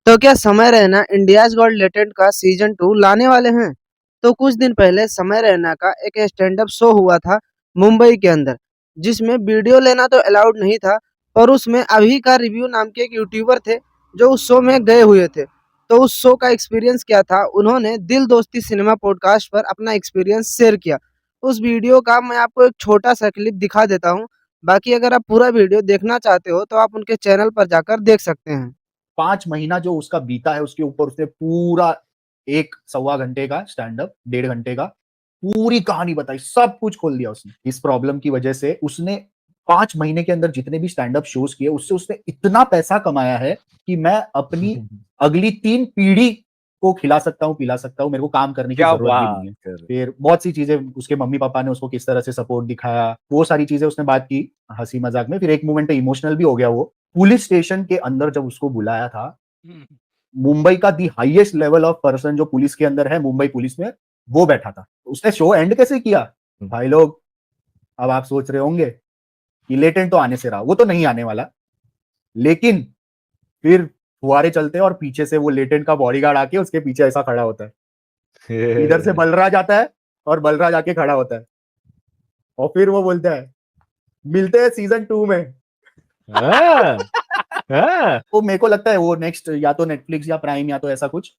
तो क्या समय रैना इंडियाज गॉट लेटेंट का सीजन 2 लाने वाले हैं? तो कुछ दिन पहले समय रैना का एक स्टैंड अप शो हुआ था मुंबई के अंदर, जिसमें वीडियो लेना तो अलाउड नहीं था, पर उसमें अभी का रिव्यू नाम के एक यूट्यूबर थे जो उस शो में गए हुए थे। तो उस शो का एक्सपीरियंस क्या था, उन्होंने दिल दोस्ती सिनेमा पॉडकास्ट पर अपना एक्सपीरियंस शेयर किया। उस वीडियो का मैं आपको एक छोटा सा क्लिप दिखा देता हूँ। बाकी अगर आप पूरा वीडियो देखना चाहते हो तो आप उनके चैनल पर जाकर देख सकते हैं। 5 महीना जो उसका बीता है उसके ऊपर उसने पूरा 1 सवा घंटे का स्टैंड अप, 1.5 घंटे का पूरी कहानी बताई, सब कुछ खोल दिया उसने। इस प्रॉब्लम की वजह से उसने 5 महीने के अंदर जितने भी स्टैंड अप शोज किए उससे उसने इतना पैसा कमाया है कि मैं अपनी अगली 3 पीढ़ी को खिला सकता हूँ, पिला सकता हूँ, मेरे को काम करने की क्या जरूरत भी नहीं है। बात कर फिर बहुत सी चीजें, उसके मम्मी पापा ने उसको किस तरह से सपोर्ट दिखाया, वो सारी चीजें उसने बात की हंसी मजाक में। फिर एक मोमेंट इमोशनल भी हो गया वो। पुलिस स्टेशन के अंदर जब उसको बुलाया था, मुंबई का the highest level of person जो पुलिस के अंदर है, मुंबई पुलिस में, वो बैठा था। उसने शो एंड कैसे किया भाई लोग? अब आप सोच रहे होंगे कि लेटेंट तो आने से रहा, वो तो नहीं आने वाला, लेकिन फिर फुहारे चलते हैं और पीछे से वो लेटेंट का बॉडीगार्ड आके उसके पीछे ऐसा खड़ा होता है। इधर से बलराज आता है और बलराज आके खड़ा होता है और फिर वो बोलता है मिलते हैं सीजन 2 में। हाँ, हाँ। वो मेरे को लगता है वो नेक्स्ट या तो नेटफ्लिक्स या प्राइम या तो ऐसा कुछ